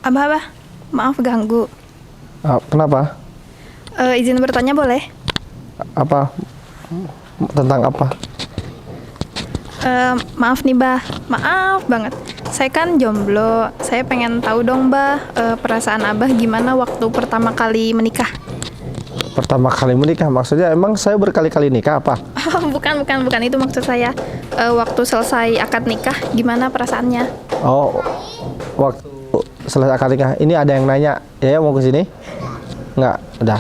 Abah, maaf ganggu. Kenapa? Izin bertanya boleh? Apa? Tentang apa? Maaf nih bah, maaf banget. Saya kan jomblo, saya pengen tahu dong bah, perasaan abah gimana waktu pertama kali menikah? Pertama kali menikah maksudnya emang saya berkali-kali nikah apa? Bukan itu maksud saya. Waktu selesai akad nikah, gimana perasaannya? Oh, waktu selesai akad nikah. Ini ada yang nanya, ya mau ke sini? Enggak, udah.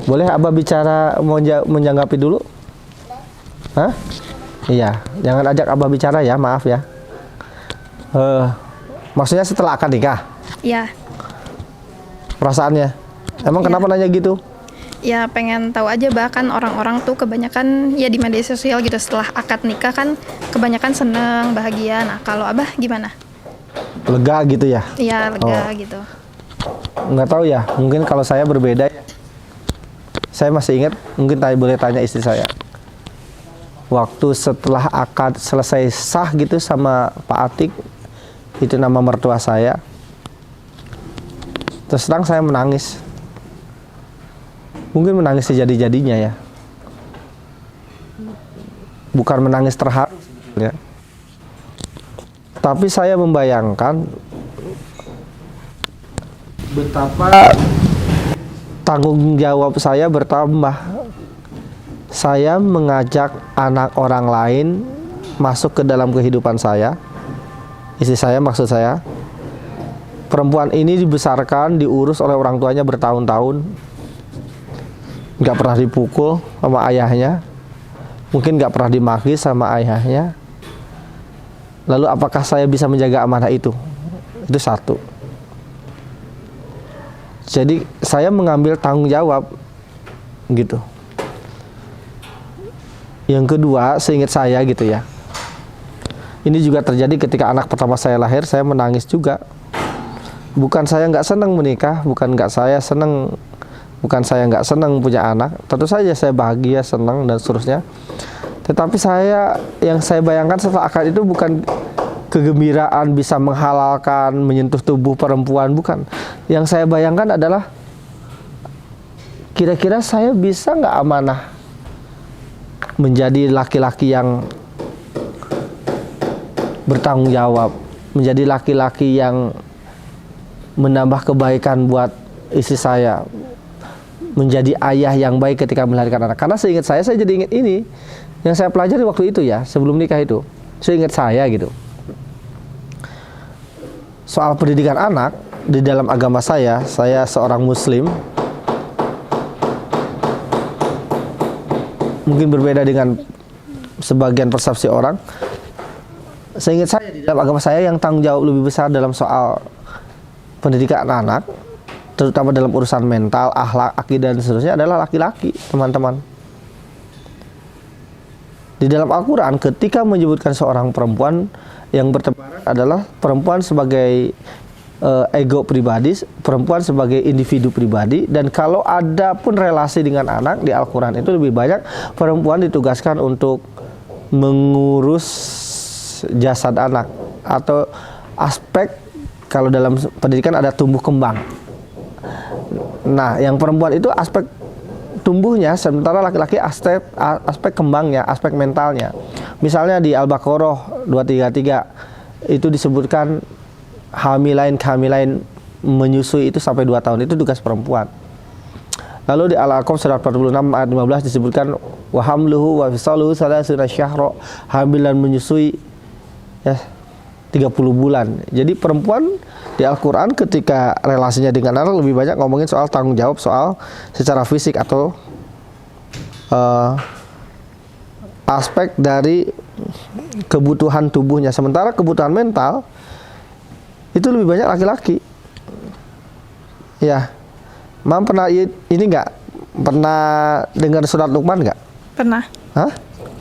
Boleh Abah bicara menjanggapi dulu? Hah? Iya, jangan ajak Abah bicara ya, maaf ya. Maksudnya setelah akad nikah? Ya, Perasaannya? Emang Ya. kenapa nanya gitu? ya pengen tahu aja bah, kan orang-orang tuh kebanyakan ya di media sosial gitu setelah akad nikah kan kebanyakan seneng, bahagia. Nah kalau abah gimana? Lega gitu ya? Ya lega Oh. gitu. Nggak tahu ya, mungkin kalau saya berbeda ya. Saya masih ingat, mungkin boleh tanya istri saya. Waktu setelah akad selesai sah gitu sama Pak Atik, itu nama mertua saya. Terus terang saya menangis. Mungkin menangis sejadi-jadinya ya. Bukan menangis terharu sebetulnya. Tapi saya membayangkan betapa tanggung jawab saya bertambah. Saya mengajak anak orang lain masuk ke dalam kehidupan saya. Istri saya maksud saya. Perempuan ini dibesarkan, diurus oleh orang tuanya bertahun-tahun. Nggak pernah dipukul sama ayahnya. Mungkin nggak pernah dimaki sama ayahnya. Lalu apakah saya bisa menjaga amanah itu? Itu satu. Jadi saya mengambil tanggung jawab gitu. Yang kedua, seingat saya gitu ya. Ini juga terjadi ketika anak pertama saya lahir, saya menangis juga. Bukan saya nggak senang menikah, bukan saya nggak senang punya anak. Tentu saja saya bahagia, senang dan seterusnya. Tetapi yang saya bayangkan setelah akad itu bukan kegembiraan bisa menghalalkan, menyentuh tubuh perempuan, bukan. Yang saya bayangkan adalah kira-kira saya bisa nggak amanah menjadi laki-laki yang bertanggung jawab, menjadi laki-laki yang menambah kebaikan buat istri saya, menjadi ayah yang baik ketika melahirkan anak. Karena seingat saya jadi ingat ini yang saya pelajari waktu itu ya, sebelum nikah itu. Seingat saya gitu. Soal pendidikan anak di dalam agama saya seorang muslim. Mungkin berbeda dengan sebagian persepsi orang. Seingat saya di dalam agama saya yang tanggung jawab lebih besar dalam soal pendidikan anak, terutama dalam urusan mental, akhlak, akidah dan seterusnya adalah laki-laki, teman-teman. Di dalam Al-Quran ketika menyebutkan seorang perempuan yang bertebaran adalah perempuan sebagai ego pribadi, perempuan sebagai individu pribadi, dan kalau ada pun relasi dengan anak di Al-Quran itu lebih banyak perempuan ditugaskan untuk mengurus jasad anak atau aspek, kalau dalam pendidikan ada tumbuh kembang. Nah, yang perempuan itu aspek tumbuhnya, sementara laki-laki aspek kembangnya, aspek mentalnya. Misalnya di Al-Baqarah 233 itu disebutkan kehamilan menyusui itu sampai 2 tahun, itu tugas perempuan. Lalu di Al-Aqaf surat 46 ayat 15 disebutkan wa hamluhu wa fisaluhu salasuna syahra, hamil dan menyusui ya 30 bulan. Jadi perempuan di Al-Quran ketika relasinya dengan anak lebih banyak ngomongin soal tanggung jawab, soal secara fisik atau aspek dari kebutuhan tubuhnya. Sementara kebutuhan mental itu lebih banyak laki-laki. Ya, Mam pernah ini nggak? Pernah dengar surat Luqman nggak? Pernah. Hah?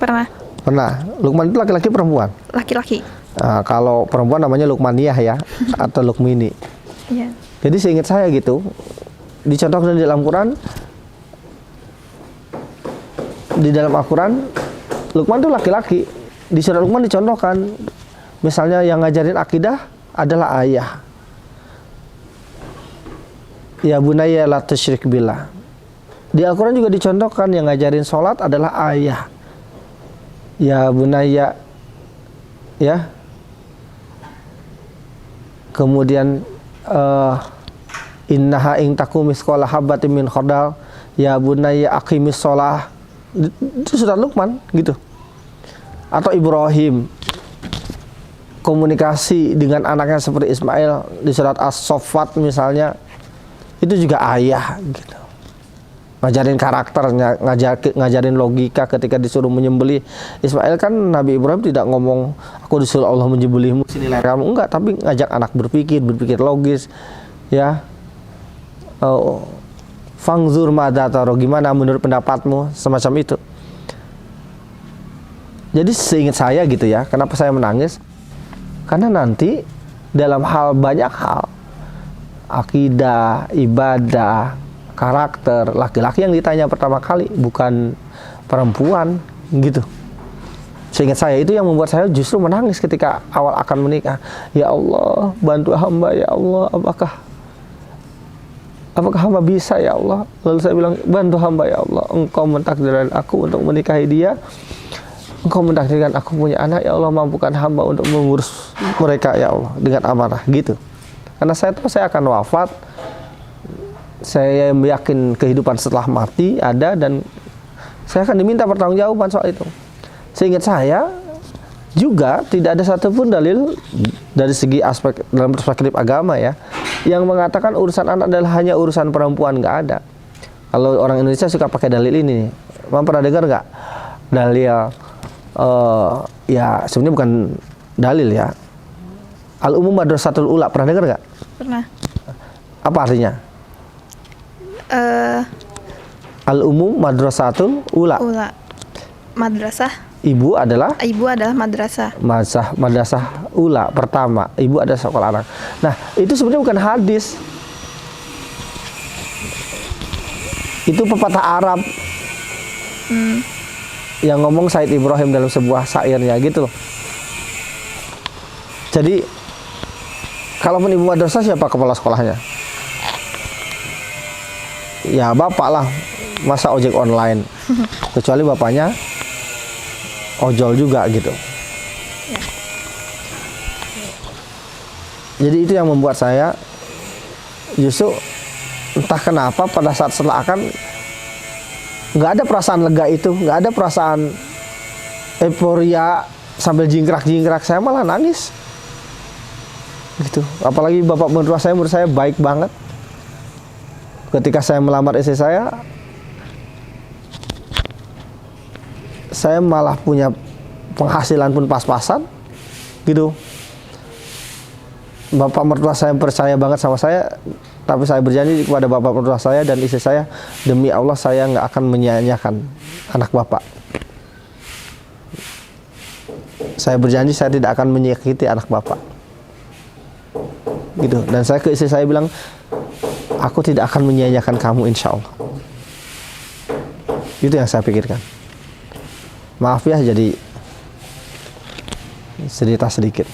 Pernah. Pernah. Luqman itu laki-laki perempuan? Laki-laki. Nah, kalau perempuan namanya Luqmaniyah ya, atau Luqmini. Iya. Jadi seingat saya gitu, dicontohkan di dalam Quran, di dalam Al-Quran, Luqman itu laki-laki. Di surat Luqman dicontohkan, misalnya yang ngajarin akidah adalah ayah. Ya bunayya la tusyrik billah. Di Al-Quran juga dicontohkan yang ngajarin sholat adalah ayah. Ya bunayya, ya. Kemudian innaha ing takum misqala habatin min khardal ya bunayya aqimis sholah. Itu surat Luqman gitu. Atau Ibrahim komunikasi dengan anaknya seperti Ismail di surat As-Saffat misalnya, itu juga ayah gitu. Ngajarin karakternya, ngajarin logika ketika disuruh menyembelih Ismail. Kan Nabi Ibrahim tidak ngomong aku disuruh Allah menyembelihmu, sini leher kamu, enggak, tapi ngajak anak berpikir logis, ya. Fangzur madataro, gimana menurut pendapatmu, semacam itu. Jadi seingat saya gitu ya, kenapa saya menangis? Karena nanti dalam banyak hal, akidah, ibadah, karakter, laki-laki yang ditanya pertama kali, bukan perempuan gitu. Seingat saya itu yang membuat saya justru menangis ketika awal akan menikah. Ya Allah, bantu hamba ya Allah, apakah hamba bisa ya Allah? Lalu saya bilang, bantu hamba ya Allah, Engkau mentakdirkan aku untuk menikahi dia, Engkau mentakdirkan aku punya anak, ya Allah, mampukan hamba untuk mengurus mereka ya Allah dengan amanah gitu. Karena saya tahu saya akan wafat, saya yakin kehidupan setelah mati ada, dan saya akan diminta pertanggungjawaban soal itu. Seingat saya juga tidak ada satupun dalil dari segi aspek dalam perspektif agama ya yang mengatakan urusan anak adalah hanya urusan perempuan, nggak ada. Kalau orang Indonesia suka pakai dalil ini, Mam pernah dengar nggak dalil? Ya sebenarnya bukan dalil ya. Al-umum madrasatul ula, pernah dengar nggak? Pernah. Apa artinya? Al-umum madrasatul ula. Madrasah. Ibu adalah Madrasah. Madrasah ula pertama. Ibu adalah sekolah anak. Nah, itu sebenarnya bukan hadis. Itu pepatah Arab. Yang ngomong Said Ibrahim dalam sebuah syairnya gitu loh. Jadi kalaupun ibu madrasah, siapa kepala sekolahnya? Ya bapak lah, masa ojek online. Kecuali bapaknya ojol juga gitu. Jadi itu yang membuat saya justru entah kenapa pada saat setelah akan nggak ada perasaan lega itu, nggak ada perasaan euforia sambil jingkrak-jingkrak, saya malah nangis gitu. Apalagi bapak menurut saya baik banget. Ketika saya melamar istri saya malah punya penghasilan pun pas-pasan gitu. Bapak mertua saya percaya banget sama saya, tapi saya berjanji kepada bapak mertua saya dan istri saya, demi Allah saya nggak akan menyia-nyiakan anak bapak. Saya berjanji saya tidak akan menyakiti anak bapak gitu. Dan saya ke istri saya bilang, aku tidak akan menyia-nyiakan kamu insya Allah. Itu yang saya pikirkan. Maaf ya jadi cerita sedikit.